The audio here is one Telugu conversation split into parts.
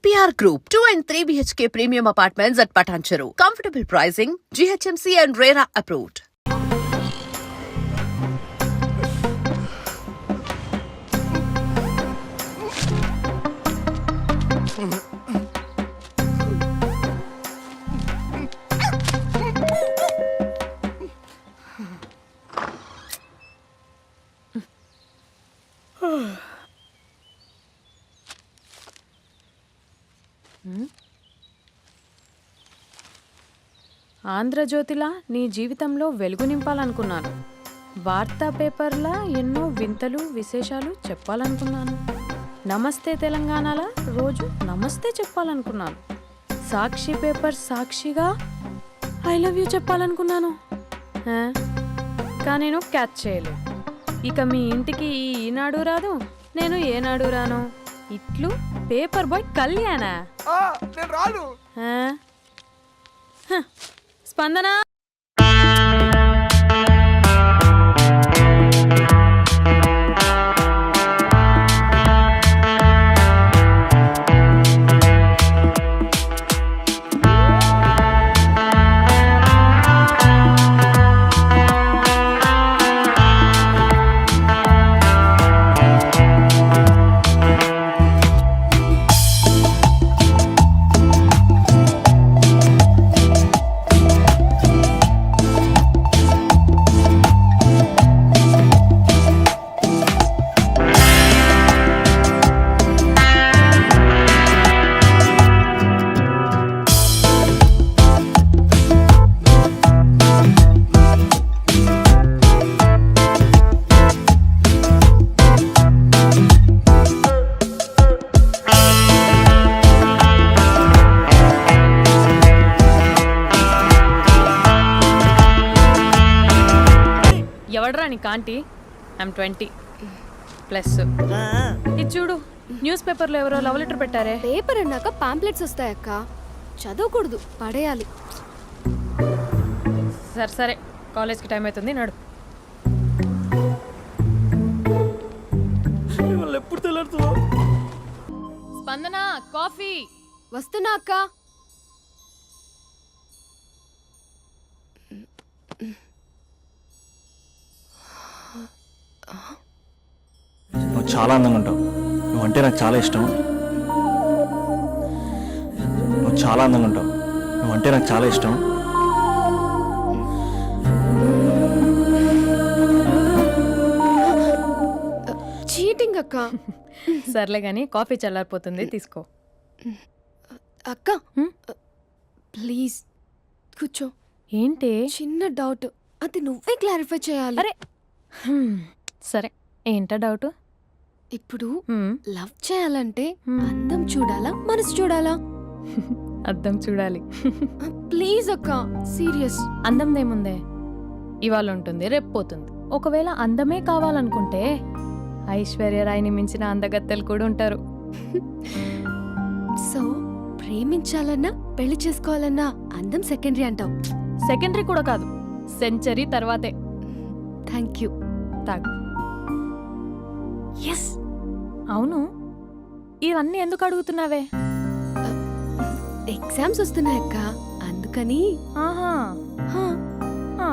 EPR Group, 2 and 3 BHK premium apartments at Patancheru. Comfortable pricing, GHMC and RERA approved. ఆంధ్రజ్యోతిలా నీ జీవితంలో వెలుగు నింపాలనుకున్నాను. వార్తా పేపర్లా ఎన్నో వింతలు విశేషాలు చెప్పాలనుకున్నాను. నమస్తే తెలంగాణలా రోజు నమస్తే చెప్పాలనుకున్నాను. సాక్షి పేపర్ సాక్షిగా ఐ లవ్ యూ చెప్పాలనుకున్నాను. కానీ నేను క్యాచ్ చేయలేదు. ఇక మీ ఇంటికి ఈనాడు రాదు, నేను ఏనాడు రాను. ఇట్లు పేపర్ బాయ్ కళ్యాణా? స్పందన ఎవడరా నీ కాంటీ? ఐమ్ 20+. ఇది చూడు, న్యూస్ పేపర్లో ఎవరో లవ్ లెటర్ పెట్టారే. పేపర్ అన్నాక పాంప్లెట్స్ వస్తాయక్క, చదవకూడదు, పడేయాలి. సరే సరే, కాలేజ్కి టైం అవుతుంది, నడు. ఎప్పుడు తెల్లారుతుందో. స్పందన, కాఫీ. వస్తున్నా అక్క. నువ్వు చాలా అందంగా ఉంటావు. నువ్వంటే నాకు చాలా ఇష్టం. నువ్వు చాలా అందంగా ఉంటావు. నువ్వంటే నాకు చాలా ఇష్టం. చీటింగ్ అక్క. సర్లే కానీ కాఫీ చల్లారిపోతుంది, తీసుకో. అక్క ప్లీజ్ కూర్చో. ఏంటి? చిన్న డౌట్, అది నువ్వే క్లారిఫై చేయాలి. అరే సరే, ఏంటా డౌట్? ఇప్పుడు లవ్ చేయాలంటే అందం చూడాలా, మనసు చూడాలా? అద్దం చూడాలి. ప్లీజ్ అక్క, సీరియస్. అందందేముందే, ఇవాళ ఉంటుంది, రేపు పోతుంది. ఒకవేళ అందమే కావాలనుకుంటే ఐశ్వర్యరాయ్ని మించిన అందగత్తెలు కూడా ఉంటారు. సో ప్రేమించాలన్నా పెళ్లి చేసుకోవాలన్నా అందం సెకండరీ అంటావు? సెకండరీ కూడా కాదు, సెంచరీ తర్వాతే. Thank you. తాగు. ఎస్. అవును, ఇవన్నీ ఎందుకు అడుగుతున్నావే? ఎగ్జామ్స్ వస్తున్నాయక్క, అందుకని. ఆహా. హా. ఆ.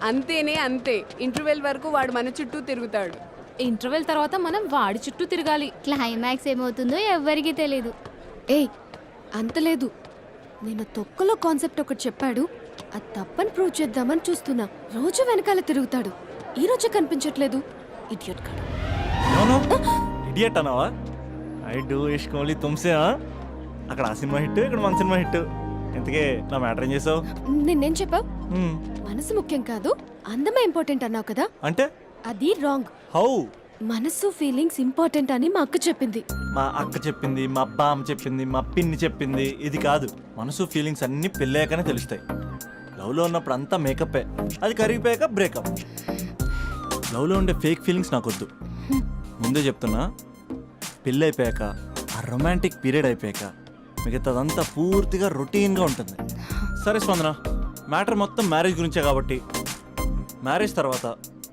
అంతేనే అంతే. ఇంటర్వెల్ వరకు వాడు మన చుట్టూ తిరుగుతాడు. ఇంటర్వెల్ తర్వాత మనం వాడి చుట్టూ తిరగాలి. క్లైమాక్స్ ఏమవుతుందో ఎవ్వరికీ తెలీదు. ఏయ్ అంత లేదు, నేను తొక్కలో కాన్సెప్ట్ ఒకటి చెప్పాడు, అది తప్పని ప్రూవ్ చేద్దామని చూస్తున్నా. రోజు వెనకాల తిరుగుతాడు, ఈ రోజే కనిపించట్లేదు. ఇడియట్ కాడు. ఇడియట్ అన్నావా? ఐ డూ ఇష్క్ ఓన్లీ తుమ్సే. అక్కడ ఆ సినిమా హిట్, ఇక్కడ మన సినిమా హిట్. ఇంతకే నా మ్యాటర్ ఏం చేసావు? నిన్నేం చెప్పావు? మనసు ముఖ్యం కాదు, అందమే ఇంపార్టెంట్ అన్నావు కదా. అంటే అది రాంగ్. హౌ? మనసు ఫీలింగ్స్ ఇంపార్టెంట్ అని మా అక్క చెప్పింది. మా అక్క చెప్పింది, మా బామ్మ చెప్పింది, మా పిన్ని చెప్పింది. ఇది కాదు, మనసు ఫీలింగ్స్ అన్ని పెళ్ళాకనే తెలుస్తాయి. లవ్లో ఉన్నప్పుడు అంతా మేకప్పే, అది కరిగిపోయాక బ్రేకప్. లవ్లో ఉండే ఫేక్ ఫీలింగ్స్ నాకొద్దు. ముందే చెప్తున్నా, పెళ్ళి అయిపోయాక, ఆ రొమాంటిక్ పీరియడ్ అయిపోయాక మిగతాదంతా పూర్తిగా రొటీన్గా ఉంటుంది. సరే స్పందన, మ్యాటర్ మొత్తం మ్యారేజ్ గురించే కాబట్టి మ్యారేజ్ తర్వాత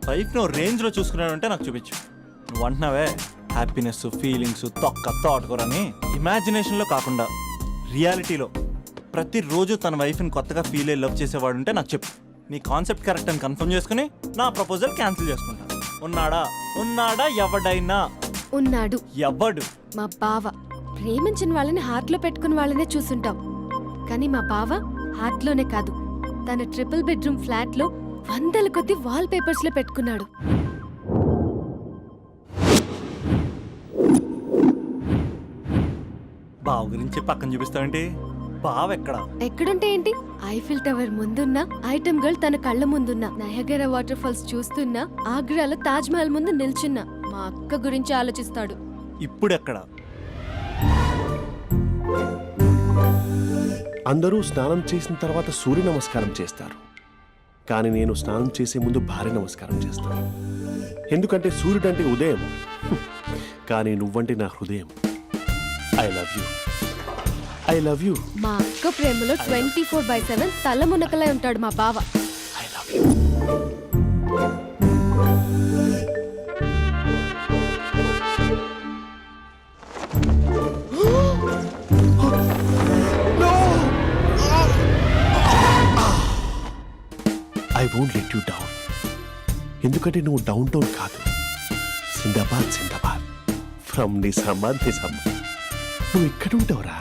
వైఫ్ని ఓ రేంజ్లో చూసుకున్నాడంటే నాకు చూపించు. నువ్వు అంటున్నావే హ్యాపీనెస్ ఫీలింగ్స్ తోటకూరని, ఇమాజినేషన్లో కాకుండా రియాలిటీలో ప్రతిరోజు తన వైఫ్ని కొత్తగా ఫీల్ అయ్యి లవ్ చేసేవాడు ఉంటే నాకు చెప్పు. నీ కాన్సెప్ట్ కరెక్ట్ అని కన్ఫర్మ్ చేసుకుని నా ప్రపోజల్ క్యాన్సిల్ చేసుకుంటా. ఉన్నాడా ఎవడైనా? ఉన్నాడు. ఎవడు? మా బావ. ప్రేమించిన వాళ్ళని హార్ట్లో పెట్టుకున్న వాళ్ళనే చూసుంటాం, కానీ మా బావ హార్ట్లోనే కాదు, తన ట్రిపుల్ బెడ్రూమ్ ఫ్లాట్లో వందల కొద్ది వాల్ పేపర్స్ లో పెట్టుకున్నాడు. బావ గురించి పక్కన చూపిస్తావేంటి? బావ ఎక్కడుంటే ఏంటి? ఐఫిల్ టవర్ ముందున్న ఐటమ్ గర్ల్ తన కళ్ళ ముందున్న నయగరా వాటర్ ఫాల్స్ చూస్తున్నా, ఆగ్రాలో తాజ్ మహల్ ముందు నిల్చున్నా మా అక్క గురించి ఆలోచిస్తాడు. ఇప్పుడెక్కడ? అందరూ స్నానం చేసిన తర్వాత సూర్య నమస్కారం చేస్తారు, కానీ నేను స్నానం చేసే ముందు భార్య నమస్కారం చేస్తాను. ఎందుకంటే సూర్యుడు అంటే ఉదయం, కానీ నువ్వంటే నా హృదయం. I love you, I love you. మా అక్క ప్రేమలో 24/7 తల మునకలై ఉంటాడు మా బావ. I love you. I won't let you down. ఎందుకంటే నువ్వు డౌన్ టౌన్ కాదు, జిందాబాద్ జిందాబాద్ ఫ్రమ్ నిజామాబాద్ నిజామాబాద్. నువ్వు ఇక్కడ ఉంటావురా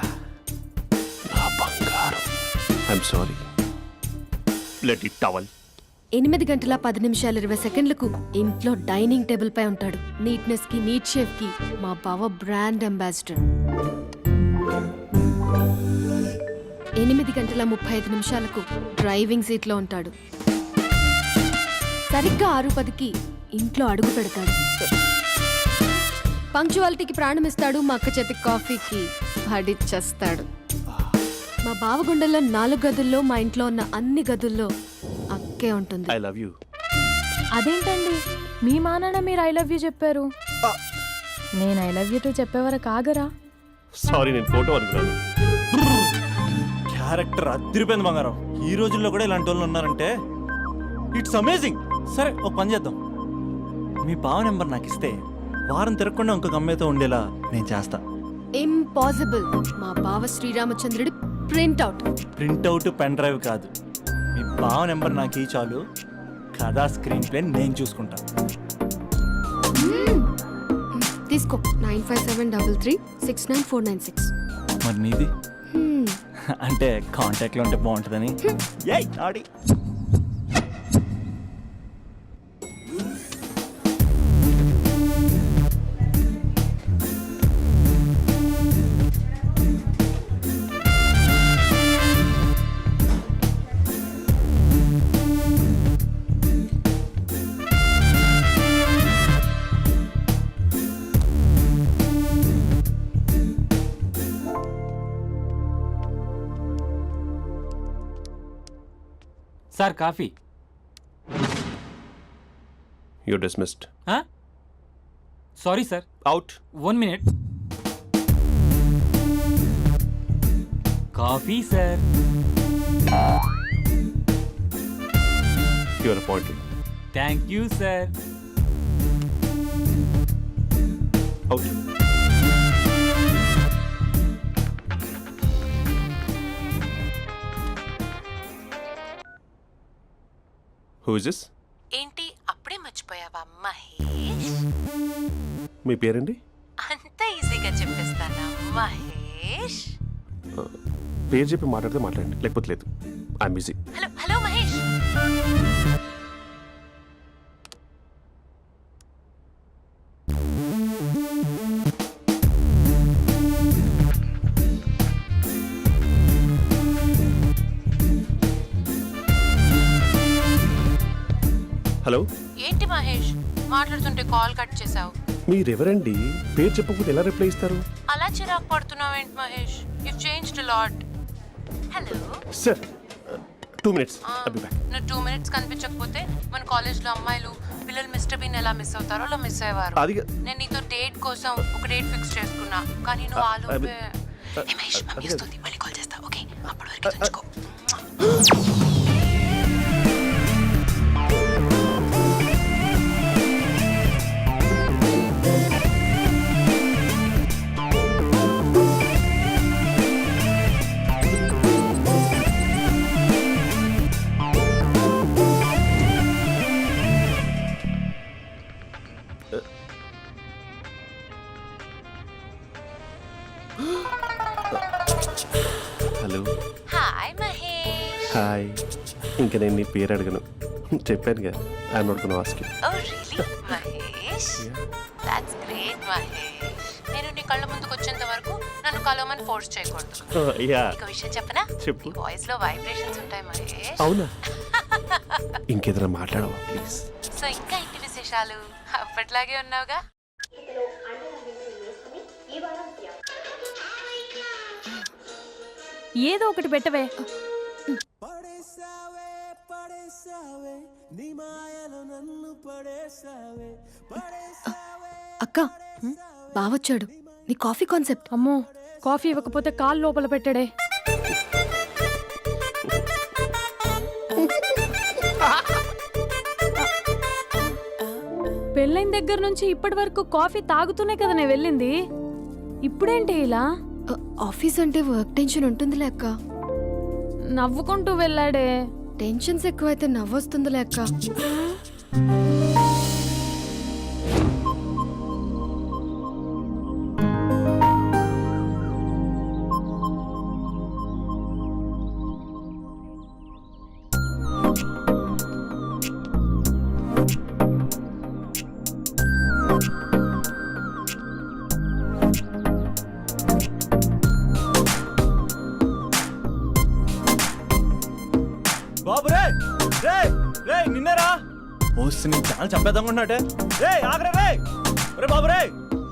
నా బంగారం. I'm sorry, let it towel. 8 గంటల 10 నిమిషాలు 20 సెకండ్లకు ఇంట్లో డైనింగ్ టేబుల్ పై ఉంటాడు. నీట్నెస్ కి, నీట్ షేఫ్ కి మా బావ బ్రాండ్ అంబాసిడర్. 8 గంటల 35 నిమిషాలకు డ్రైవింగ్ సీట్ లో ఉంటాడు. సరిగ్గా 6:10కి ఇంట్లో అడుగు పెడతాడు. పంక్చువాలిటీకి ప్రాణం ఇస్తాడు. మా అక్క చేతి కాఫీకి పడిచ్చేస్తాడు. మా బావ గుండెల్లో 4 గదుల్లో, మా ఇంట్లో ఉన్న అన్ని గదుల్లో అక్కే ఉంటుంది. I love you. అదేంటండి మీ మానాన్న మీరు ఐ లవ్ యూ చెప్పారు, నేను ఐ లవ్ యూ టు చెప్పేవరకు ఆగరా? సారీ, నేను ఫోటో అనుకున్నాను. క్యారెక్టర్ అదిరిపోయింది బంగారం. ఈ రోజుల్లో కూడా ఇలాంటి వాళ్ళు ఉన్నారంటే ఇట్స్ అమేజింగ్. సరే, ఒక పని చేద్దాం. మీ బావ నెంబర్ నాకు ఇస్తే వారం తిరగకుండా ఇంకొక అమ్మాయితో ఉండేలా నేను చేస్తా. ఇంపాసిబుల్. మా బావ శ్రీరామచంద్రుడి ప్రింట్అవుట్ పెన్ డ్రైవ్ కాదు, మీ బావ నెంబర్ నాకు ఈ చాలు. కథా స్క్రీన్ ప్లే నేను చూసుకుంటా. తీసుకో. 9573369496. మరి నీది? అంటే కాంటాక్ట్లో ఉంటే బాగుంటుందని. ఏయ్ ఆడి. Sir coffee. You're dismissed. Sorry sir. Out. 1 minute. Coffee sir. You are appointed. Thank you sir. Out. Who is this? ఏంటి అప్పుడే మర్చిపోయావా మహేష్? మీ పేరండి? అంత ఈజీగా చెప్పేస్తానా మహేష్? పేరు చెప్పి మాట్లాడితే మాట్లాడండి, లేకపోతే లేదు. I'm busy. Hello hello Mahesh. Hello. ఏంటి మహేష్ మాట్లాడుతుంటే కాల్ కట్ చేసావు? మీరెవరండి? పేరు చెప్పకపోతే ఎలా రిప్లై ఇస్తారు? అలా చిరాకు పడుతున్నావు ఏంటి Mahesh? You changed a lot. Hello sir, 2 minutes. I'll be back. నువ్వు 2 minutes కనిపించకపోతే మన కాలేజ్లో అమ్మాయిలు పిల్లలు మిస్టర్ బీన్ ఎలా మిస్ అవుతారో అలా మిస్ అయ్యేవారు. నేను నీతో డేట్ కోసం ఒక డేట్ ఫిక్స్ చేసుకున్నా, కానీ నువ్వు ఆలోపే. మహేష్ మమ్మీ వస్తుంది, మళ్ళీ కాల్ చేస్తా. ఓకే, అప్పటి వరకు ఉంచుకో. హాయ్. ఇంకా నేను నీ పేరు అడగను, చెప్పానుగా. I'm not gonna ask you. Oh really Mahesh, that's great Mahesh. నేను నీ కళ్ళ ముందుకు వచ్చేంత వరకు నన్ను కలవమని ఫోర్స్ చేయకూడదు. యా, ఒక విషయం చెప్పనా? చెప్పు. నీ వాయిస్ లో వైబ్రేషన్స్ ఉంటాయి మహేష్. అవునా? ఇంకేదైనా మాట్లాడవా ప్లీజ్? సో ఇంకా ఇంటి విశేషాలు అప్పట్లాగే ఉన్నావుగా? ఏదో ఒకటి పెట్టవే. అక్క బావొచ్చాడు. నీ కాఫీ కాన్సెప్ట్. అమ్మో, కాఫీ ఇవ్వకపోతే కాలు లోపల పెట్టాడే. పెళ్ళైన దగ్గర నుంచి ఇప్పటి వరకు కాఫీ తాగుతూనే కదా నేను వెళ్ళింది. ఇప్పుడేంటి ఇలా? ఆఫీస్ అంటే వర్క్ టెన్షన్ ఉంటుందిలే అక్క. నవ్వుకుంటూ వెళ్ళాడే. టెన్షన్స్ ఎక్కువైతే నవ్వొస్తుందిలే అక్క. బాబు రే రే రే నిన్నేరా వస్తే నేను చాలా చంపేద్దాం అనుకుంటున్నాటే. రే ఆగరా రే. ఒరే బాబు రే,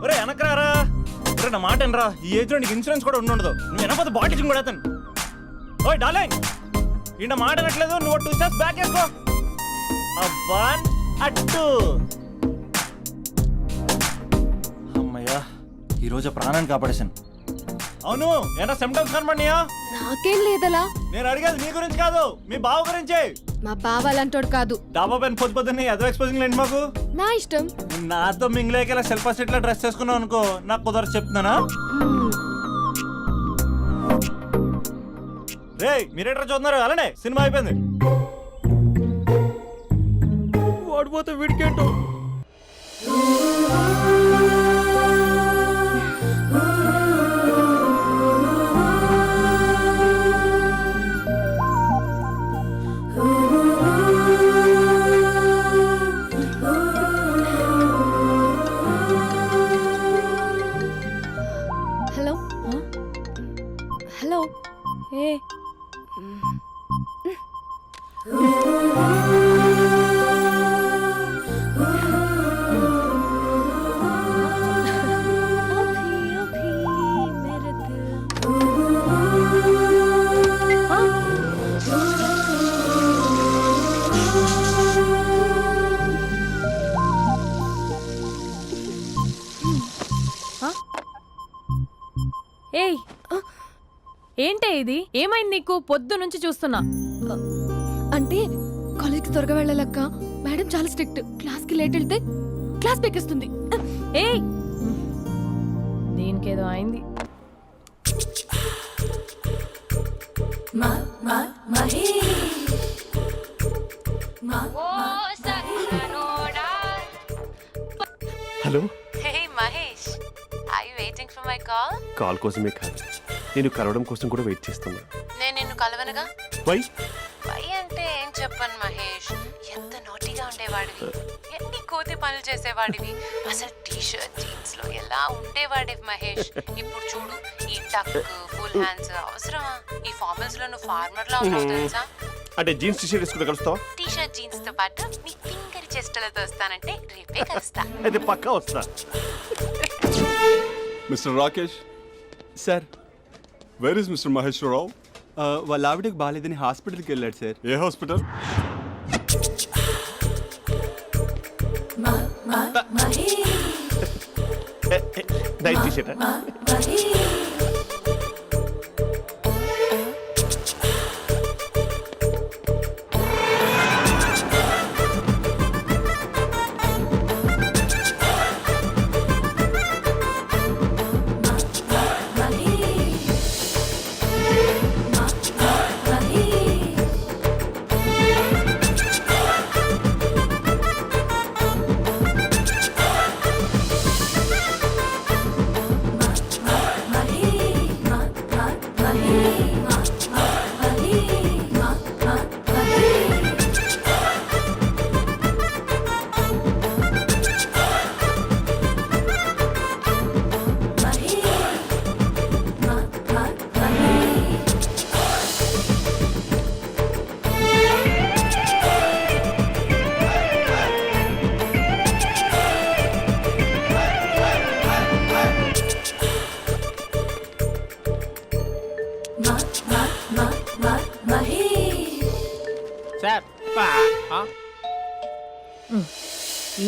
ఒరే వెనకరారా. ఒరే నా మాట అనరా, ఈ ఏజ్ లో నీకు ఇన్సూరెన్స్ కూడా ఉండదు. నువ్వు వెనకపోతే బాటిల్ కూడా అతను. ఓయ్ డార్లింగ్, ఈ నా మాట అనట్లేదు. నువ్వు 2 స్టెప్స్ బ్యాక్ వేసుకో. 1 2. అమ్మయ్యా, ఈరోజు ప్రాణాన్ని కాపాడేశాను. అవును, ఏనా సిమ్టమ్స్ కనబడినాయా? నాకేం లేదలా. నేను అడిగేది మీ గురించి కాదు, మీ బావ గురించి. మా బావ అలాంటోడు కాదు. డాబా పైన పొద్దు పొద్దున్నే ఎదో ఎక్స్పోజింగ్ లేండి మాకు. నా ఇష్టం. నాతో మింగిలేక ఇలా సెల్ఫా సెట్ లో డ్రెస్ చేసుకున్నావు అనుకో, నాకు కుదరదు చెప్తున్నానా? రే మీరేట్రా చూస్తున్నారు? అలానే సినిమా అయిపోయింది. ఓడిపోతే వీడికేంటో. Hello hello. ఏ ఏయ్, ఏంటే ఇది? ఏమైంది నీకు? పొద్దు నుంచి చూస్తున్నా. అంటే కాలేజ్కి త్వరగా వెళ్ళాలక్క. మేడం చాలా స్ట్రిక్ట్. క్లాస్కి లేట్ వెళ్తే క్లాస్ పెక్కిస్తుంది. ఏయ్, దీనికేదో అయింది. Hello. Hey Mahesh, are you waiting for my call? Call కోసమే కాదు, నేను కలవడం కోసం కూడా వెయిట్ చేస్తున్నా. నేను నిన్ను కలవనుగా. వై? వై అంటే ఏం చెప్పను మహేష్. ఎంత నోటిగా ఉండేవాడివి, ఎన్ని కోతి పనులు చేసేవాడివి. అసలు టీ షర్ట్ జీన్స్ లో ఎలా ఉండేవాడివి మహేష్. ఇప్పుడు చూడు, ఈ టక్ ఫుల్ హ్యాండ్స్ అవసరమా? ఈ ఫార్మల్స్ లో నువ్వు ఫార్మర్ లా ఉన్నావు తెలుసా? అంటే జీన్స్ టీషర్ట్ వేసుకుంటే కలుస్తావా? టీ షర్ట్ జీన్స్ తో పాటు నీ ఫింగర్ చెస్టలతో వస్తానంటే రేపే కలుస్తా. అయితే పక్కా వస్తా. Mister Rakesh sir, where is mister Maheswararao? వాళ్ళ ఆవిడకి బాగాలేదని హాస్పిటల్కి వెళ్ళాడు సార్. ఏ హాస్పిటల్? Night T-shirt.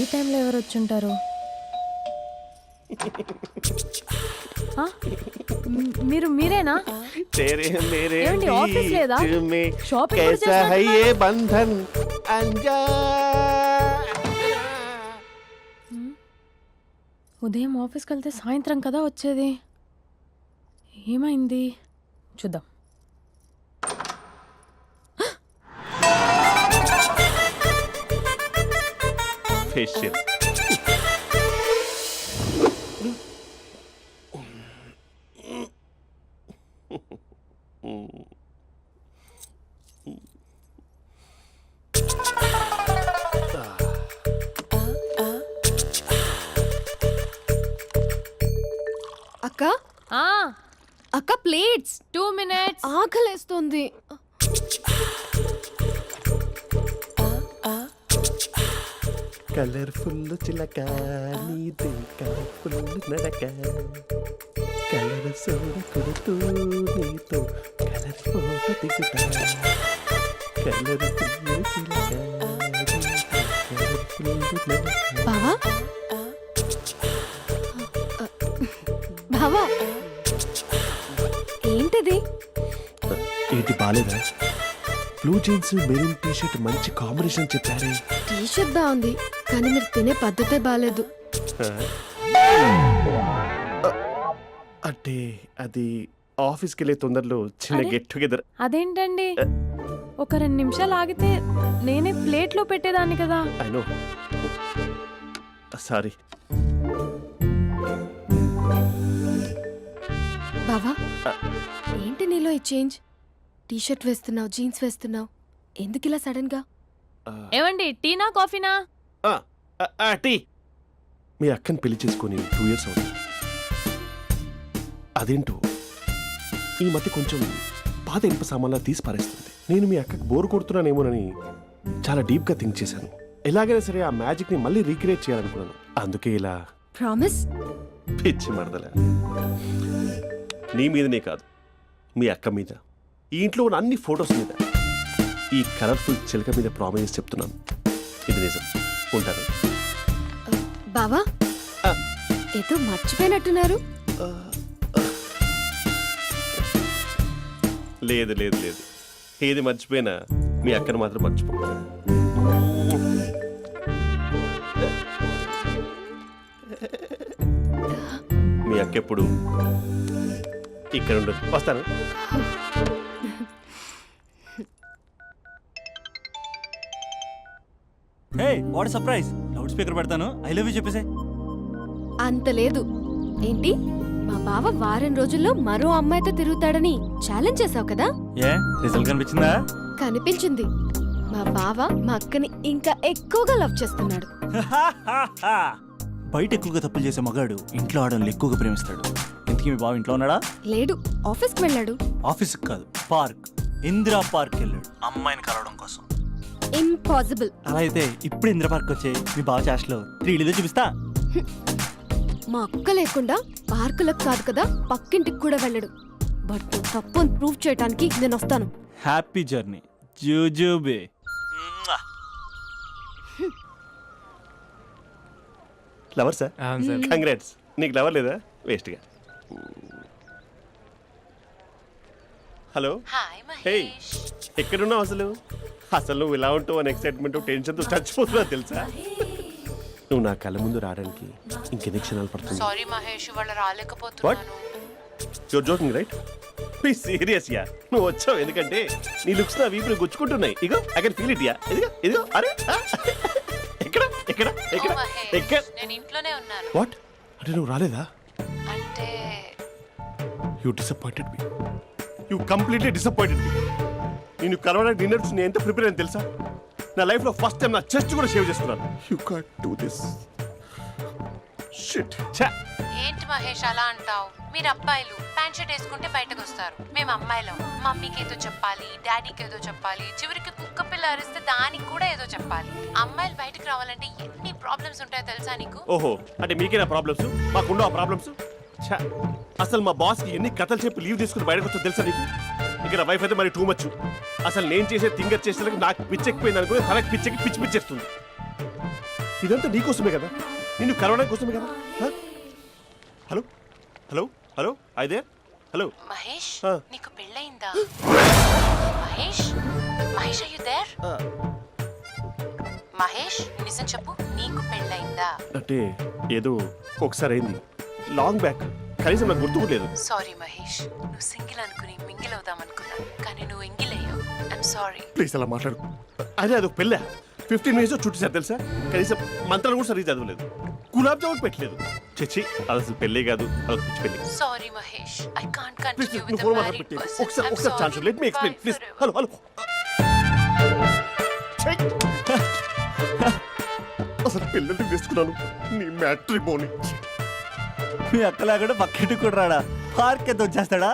ఈ టైంలో ఎవరు వచ్చుంటారు? ఆ? మీరేనా? तेरे मेरे ఏమండి, ఆఫీస్ లేదా? बीच में షాపింగ్ కూడా कैसा है చేస్తున్నారు? ये बंधन अंजा ఉదయం ఆఫీస్కి వెళ్తే సాయంత్రం కదా వచ్చేది. ఏమైంది చూద్దాం. फेशियल అక్క ఆ, అక్క ప్లేట్స్ 2 minutes. ఆకలేస్తోంది. కలర్ఫుల్ చిలక నీది కలర్ఫుల్ నడక కలర్ సోడ కొడుతూ నీతో కలర్ ఫోటో దిగుతా కలర్ఫుల్ చిలక కలర్ఫుల్ నడక. బావా బావా ఏంటిది? ఏంటి బాలేదా? Blue jeans maroon T shirt మంచి కాంబినేషన్ చెప్పారే. టీ షర్ట్ బాగుంది కానీ మీరు తినే పద్ధతే బాగాలేదు. అంటే అది ఆఫీస్కి వెళ్ళే తొందరలో చిన్న అరే? Get together. అదేంటండి, ఒక 2 నిమిషాలు ఆగితే నేనే ప్లేట్లో పెట్టేదాన్ని కదా. I know, sorry. బావా ఏంటి నీలో ఈ చేంజ్? టీ షర్ట్ వేస్తున్నావు, జీన్స్ వేస్తున్నావు, ఎందుకు ఇలా సడన్ గా? ఏమండి, టీనా కాఫీనా? టీ. మీ అక్కని పెళ్లి చేసుకొని 2 years అవుతుంది. అదేంటో ఈ మధ్య కొంచెం పాత ఇనుప సామాన్లా తీసి పారేస్తుంది. నేను మీ అక్కకి బోర్ కొడుతున్నానేమోనని చాలా డీప్గా థింక్ చేశాను. ఎలాగైనా సరే ఆ మ్యాజిక్ని మళ్ళీ రీక్రియేట్ చేయాలనుకున్నాను. అందుకే ఇలా ప్రామిస్? పిచ్చి మరదల. నీ మీదనే కాదు, మీ అక్క మీద, ఈ ఇంట్లో ఉన్న అన్ని ఫొటోస్ మీద, ఈ కలర్ఫుల్ చిలక మీద ప్రామిస్ చెప్తున్నాను. ఇది నిజం. ఉంటాను. బావా ఆ. ఏదో మర్చిపోయినట్టున్నారు. లేదు లేదు లేదు, ఏది మర్చిపోయినా మీ అక్కను మాత్రం మర్చిపో. మీ అక్క ఎప్పుడు ఇక్కడ ఉండదు. వస్తాను. Hey what surprise! Loud speaker పెడతాను, ఐ లవ్ యూ చెప్పేసే. అంత లేదు. ఏంటి, మా బావ వారం రోజుల్లో మరో అమ్మాయితో తిరుగుతాడని ఛాలెంజ్ చేసావు కదా? ఏ రిజల్ట్ కనిపించిందా? కనిపించింది. మా బావ మా అక్కని ఇంకా ఎక్కువగా లవ్ చేస్తున్నాడు. బయట ఎక్కువగా తప్పులు చేసే మగాడు ఇంట్లో ఆడవాళ్ళు ఎక్కువగా ప్రేమిస్తాడు. ఇంతకీ మీ బావ ఇంట్లో ఉన్నాడా? లేడు, ఆఫీస్కి వెళ్ళాడు. ఆఫీస్కి కాదు, పార్క్, ఇందిరా పార్క్ వెళ్ళాడు అమ్మాయిని కలవడం కోసం. ఇంపాసిబుల్. అలా అయితే ఇప్పుడు ఇందిరా పార్క్ వచ్చే మీ బావ చాష్లో 3Dలో చూపిస్తా. మా అక్క లేకుండా పార్కులకు కాదు కదా పక్కింటికి కూడా వెళ్ళడు. బట్ నువ్వు తప్పు అని ప్రూవ్ చేయడానికి నేను వస్తాను. హ్యాపీ జర్నీ జూజూబే. Lover sir, congrats. నీకు లవర్ లేదా? వేస్ట్గా. హలో. Hi hey, Mahesh. ఎక్కడున్నావు అసలు? అసలు నువ్వు ఇలా ఉంటావు అని ఎక్సైట్మెంట్ టెన్షన్తో చచ్చిపోతున్నా తెలుసా? నువ్వు నా కళ్ళ ముందు రావడానికి ఇంకెన్ని క్షణాలు పడుతుంది? సారీ మహేష్, ఇవాళ రాలేకపోతున్నాను. Your joking right? Be serious yeah. నువ్వు వచ్చావు ఎందుకంటే నీ లుక్స్ నా వీపుని గుచ్చుకుంటున్నాయి. ఇగో I can feel it yeah. ఇదిగో ఇదిగో. అరే ఎక్కడ ఎక్కడ ఎక్కడ ఓ మహేష్, ఎక్కడ? నేను ఇంట్లోనే ఉన్నాను. వాట్ అంటే నువ్వు రాలేదా? అంటే you disappointed me. You completely disappointed me. నేను కలవడానికి డిన్నర్స్ నేను ఎంత ప్రిపేర్ అని తెలుసా? నా లైఫ్లో ఫస్ట్ టైం నా చెస్ట్ కూడా షేవ్ చేసుకున్నాను. You can't do this shit. ఏంటి మహేష్ అలా అంటావు? మీరు అబ్బాయిలు ప్యాంట్ షర్ట్ వేసుకుంటే బయటకు వస్తారు. మేము అమ్మాయిలం మమ్మీకి ఏదో చెప్పాలి, డాడీకి ఏదో చెప్పాలి, చివరికి కుక్క పిల్ల అరిస్తే దానికి కూడా ఏదో చెప్పాలి. అమ్మాయిలు బయటకు రావాలంటే ఎన్ని ప్రాబ్లమ్స్ ఉంటాయో తెలుసా నీకు? ఓహో, అంటే మీకేనా ప్రాబ్లమ్స్? మాకుండా ప్రాబ్లమ్స్? అసలు మా బాస్కి ఎన్ని కథలు చెప్పి లీవ్ తీసుకుని బయటకు వచ్చా తెలుసా నీకు? ఇక్కడ వైఫ్ అయితే మరి టూ మచ్. అసలు నేను చేసే థింగర్ చేసేందుకు నాకు పిచ్చెక్కిపోయింది అనుకుని తనకి పిచ్చెక్కి పిచ్చి పిచ్చేస్తుంది. ఇదంతా నీకోసమే కదా, నిన్ను కలవడం కోసమే కదా. హ? హలో హలో హలో అయితే హలో. మహేష్ ఆ. నీకు పెళ్ళయిందా? Mahesh Mahesh are you there? మహేష్ నిజం చెప్పు, నీకు పెళ్ళయిందా? అంటే ఏదో ఒకసారి అయింది, లాంగ్ బ్యాక్, కనీసం నాకు గుర్తు కూడా లేదు. సారీ మహేష్, నువ్వు సింగిల్ అనుకుని మింగిల్ అవుదాం అనుకున్నా, కానీ నువ్వు ఎంగిల్ అయ్యావు. I'm sorry. ప్లీజ్ అలా మాట్లాడు. అదే అదొక పెళ్ళ 15 మినిట్స్ చుట్టేసారు తెలుసా, కనీసం మంత్రాలు కూడా సరిగ్గా చదవలేదు, గులాబ్ జామున్ పెట్టలేదు. చచ్చి అది అసలు పెళ్ళే కాదు, అదొక పిచ్చి పెళ్ళి. Sorry Mahesh, I can't please continue నువ్వు విత్ ఫోన్ ద మాట్లాడి మ్యారీడ్ పెట్టి పర్సన్. ఒకసారి chance let me explain please. Hello hello. అసలు పిల్లల్ని తీసుకున్నాను నీ మ్యాట్రిమోని. మీ అక్కలా కూడా పక్కింటికి కూడా రాడా, పార్క్ ఎంత వచ్చేస్తాడా?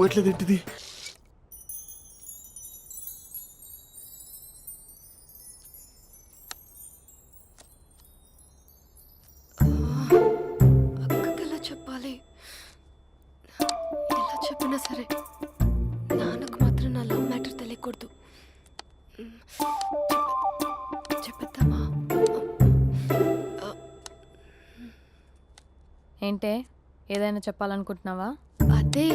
ఎట్లేదేంటిది? అక్కకి ఎలా చెప్పాలి? ఎలా చెప్పినా సరే నాన్నకు మాత్రం నా లవ్ మ్యాటర్ తెలియకూడదు. చెప్పేద్దామా? ఏంటే ఏదైనా చెప్పాలనుకుంటున్నావా? అదే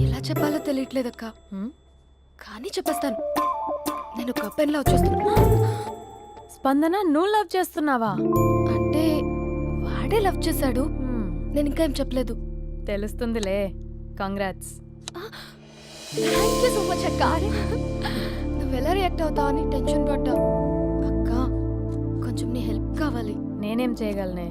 ఎలా చెప్పాలో తెలియట్లేదక్క, హ్మ్? కానీ చెప్పేస్తాను. నేను ఒక అబ్బాయిని లవ్ చేస్తున్నా. స్పందన, నువ్వు లవ్ చేస్తున్నావా? అంటే వాడే లవ్ చేశాడు, హ్మ్, నేను ఇంకా ఏం చెప్పలేదు. తెలుస్తుందిలే. Congrats. Thank you so much అక్క. నువ్వు ఎలా రియాక్ట్ అవుతావు అని టెన్షన్ పడ్డావు. అక్క కొంచెం నీ హెల్ప్ కావాలి. నేనేం చేయగలనే?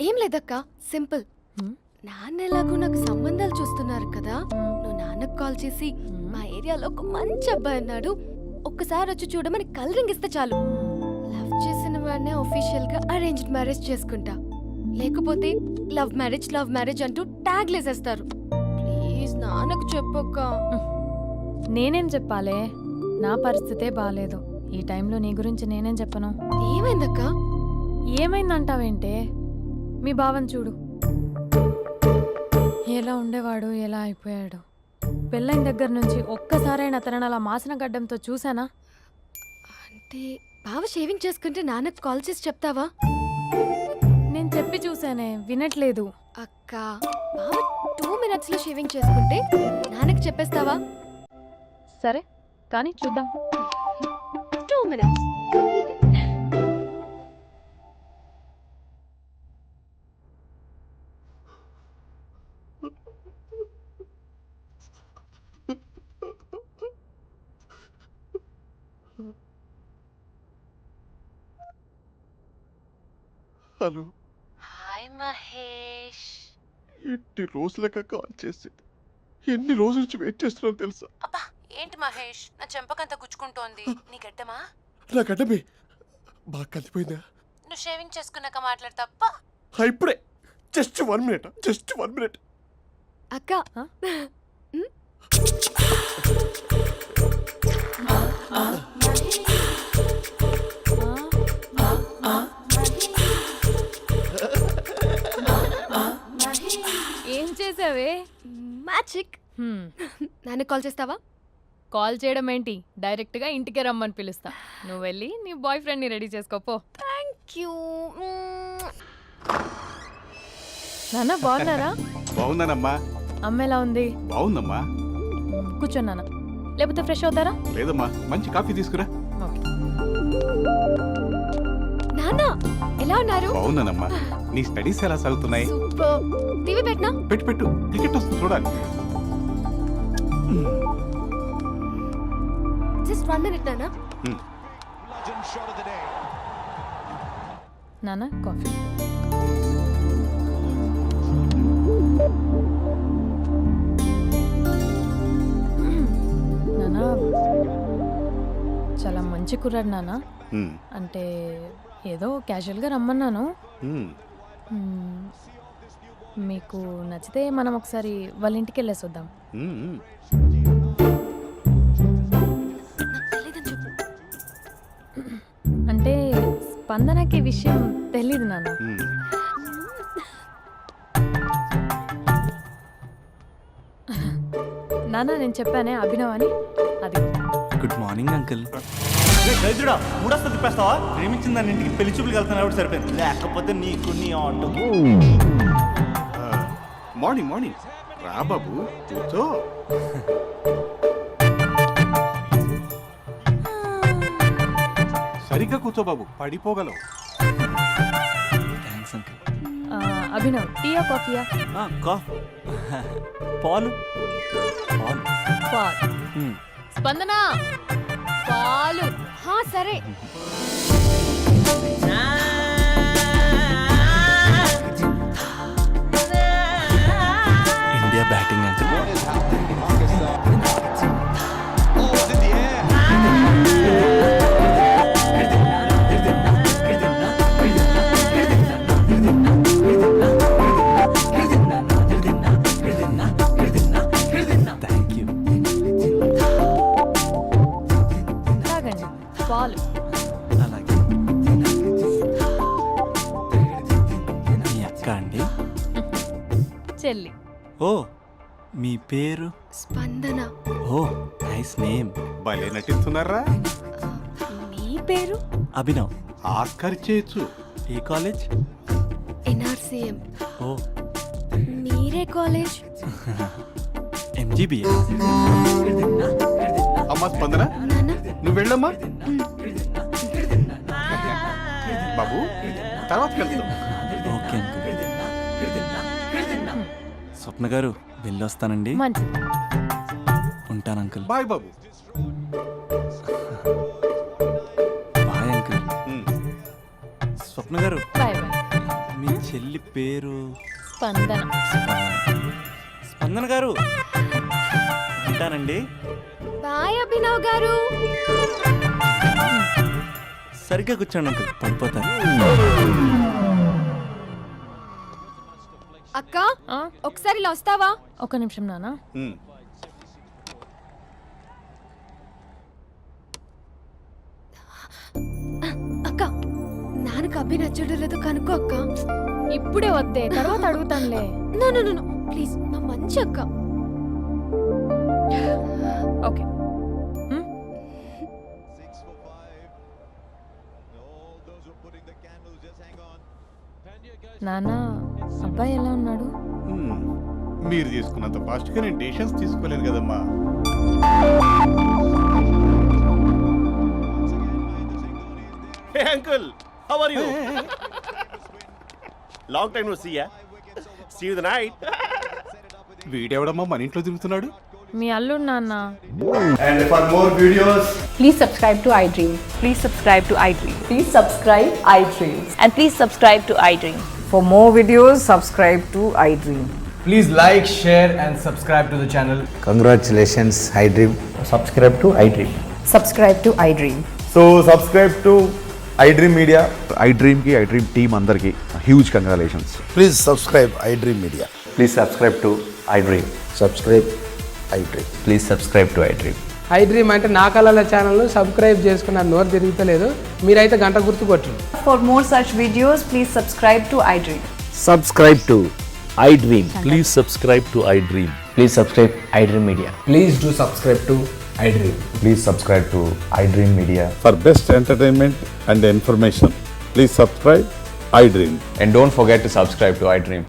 ఏం లేదక్క, సింపుల్. హ్మ్? నాన్న ఎలాగో నాకు సంబంధాలు చూస్తున్నారు కదా, నువ్వు నాన్నకు కాల్ చేసి మా ఏరియాలో ఒక మంచి అబ్బాయి అన్నాడు, ఒక్కసారి వచ్చి చూడమని కలరింగ్ ఇస్తే చాలు. లవ్ చేసిన వాడినే ఒఫీషియల్ గా అరేంజ్డ్ మ్యారేజ్ చేసుకుంటా, లేకపోతే లవ్ మ్యారేజ్ అంటూ ట్యాగ్ లేసేస్తారు. ప్లీజ్ నాన్నకు చెప్పక్క. నేనేం చెప్పాలే? నా పరిస్థితే బాలేదు. ఈ టైంలో నీ గురించి నేనేం చెప్పను? ఏమైందక్క? ఏమైందంటావేంటే? మీ భావం చూడు, ఎలా ఉండేవాడు, ఎలా అయిపోయాడు. పెళ్ళైన దగ్గర నుంచి ఒక్కసారైనా తనని అలా మాసిన గడ్డంతో చూసానా? అంటే బావ షేవింగ్ చేసుకుంటే నాన్నకు కాల్ చేసి చెప్తావా? నేను చెప్పి చూసానే, వినట్లేదు. అక్క బావ 2 minutes లో షేవింగ్ చేసుకుంటే నాన్నకి చెప్పేస్తావా? సరే కానీ చూద్దాం. 2 minutes. హలో. హాయ్ మహేష్. ఎన్ని రోజులక కాల్ చేసింది, ఎన్ని రోజుల నుంచి వెయిట్ చేస్తున్నాను తెలుసా? అబ్బా ఏంటి మహేష్, నా చెంపకంత గుచ్చుకుంటోంది. నీ గడ్డమా? నా గడ్డమే బాగా కలిపోయిందా? నువ్వు షేవింగ్ చేసుకున్నాక మాట్లాడు తప్ప. ఇప్పుడే జస్ట్ 1 minute, జస్ట్ 1 minute. అక్క ఏం చేసావే? మ్యాజిక్. నాన్నకు కాల్ చేస్తావా? కాల్ చేయడం ఏంటి, డైరెక్ట్గా ఇంటికే రమ్మని పిలుస్తా. నువ్వు వెళ్ళి నీ బాయ్ ఫ్రెండ్ని రెడీ చేసుకోపో. Thank you. నాన్న బాగున్నారా? బాగున్నానమ్మా. అమ్మ ఎలా ఉంది? బాగుందమ్మా. కూర్చోన్నానా, లేకపోతే ఫ్రెష్ అవుతారా? లేదమ్మా, మంచి కాఫీ తీసుకురా. నాన్న ఎలా ఉన్నారు? బాగున్నానమ్మా. నీ స్టడీస్ ఎలా సాగుతున్నాయి? సూపర్. టీవీ పెట్టనా? పెట్టు, టికెట్ వస్తుంది చూడాలి. జస్ట్ 1 minute నాన్న. నాన్న కాఫీ. నాన్న చాలా మంచి కుర్రాడు నాన్న. అంటే ఏదో క్యాజువల్గా రమ్మన్నాను. మీకు నచ్చితే మనం ఒకసారి వాళ్ళ ఇంటికి వెళ్ళేసి వద్దాం. అంటే స్పందనకి విషయం తెలీదు నాన్న. నాన్న నేను చెప్పానే అభినవ్ అని అది గుడ్ మార్నింగ్ అంకుల్. దరిద్రుడా మూడొస్తా తిప్పేస్తావా? ప్రేమించిన దాని ఇంటికి పెళ్లి చూపులు వెళ్తాను కాబట్టి సరిపోయింది, లేకపోతే నీకు నీ ఆటో. మార్నింగ్ మార్నింగ్ రా బాబు కూర్చో. సరిగ్గా కూర్చో బాబు, పడిపోగలవు. Thanks uncle. అభినవ్ టీయా కాఫీయా? పాలు పాలు. పాలు. స్పందన పాలు. హా సరే. India batting uncle. Thank you. తాగండి పాలు. అలాగే. మీ అక్క అండి? చెల్లి. ఓ మీ పేరు? స్పందన. ఓ నైస్ నేమ్. భలే నటిస్తున్నారా? మీ పేరు? అభినవ్. ఆస్కర్ చేయొచ్చు. ఏ కాలేజ్? ఎన్ఆర్సీఎం. ఓ మీరే కాలేజ్? ఎంజీబీఏ. అమ్మా స్పందన నాన్న నువ్వు వెళ్ళమ్మా. బాబు తర్వాత వెళ్తాం. Okay uncle. స్వప్న గారు వెళ్ళొస్తానండి. మంచిది. ఉంటాను అంకుల్. బాయ్ బాబు. Bye uncle. Swapna garu bye bye. మీ చెల్లి పేరు? స్పందన. స్పందన గారు ఉంటానండి. బాయ్ అభినవ్ గారు. సరిగ్గా కూర్చోండి అంకుల్, పడిపోతాను. అక్క ఒకసారి ఇలా వస్తావా? ఒక నిమిషం నాన్న. అక్క నాన్నకు అభి నచ్చడం లేదో కనుక్కో అక్క. ఇప్పుడే వద్దే, తర్వాత అడుగుతానులే. నో నో నో ప్లీజ్, మా మంచి అక్క. ఓకే. నాన్న అబ్బాయి ఎలా ఉన్నాడు? మీరు తీసుకున్నంత ఫాస్ట్గా నేను డెసిషన్స్ తీసుకోలేను కదమ్మా. Hey uncle, how are you? Long time no see, yeah? See you the night. వీడెవడమ్మా మన ఇంట్లో తిరుగుతున్నాడు? మీ అల్లుడు నాన్న. And for more videos, Please subscribe to iDream. Please subscribe to iDream. Please subscribe iDream. And please subscribe to iDream. For more videos, subscribe to iDream. please like, share and subscribe to the channel. Congratulations, iDream. Subscribe to iDream. Subscribe to iDream. So subscribe to iDream Media. iDream కి iDream టీమ్ అందరికి huge congratulations. Please subscribe iDream media. Please subscribe to iDream. Subscribe iDream. Please subscribe to iDream. iDream అంటే నా కళల ఛానల్ సబ్స్క్రైబ్ చేసుకున్న నోరు తిరుగుతలేదు. మీరైతే గంట గుర్తు కొట్టండి. For more such videos, please subscribe to iDream. Subscribe to iDream. Please subscribe to iDream. Please subscribe iDream Media. Please do subscribe to iDream. Please subscribe to iDream Media. For best entertainment and information please subscribe iDream. And don't forget to subscribe to iDream.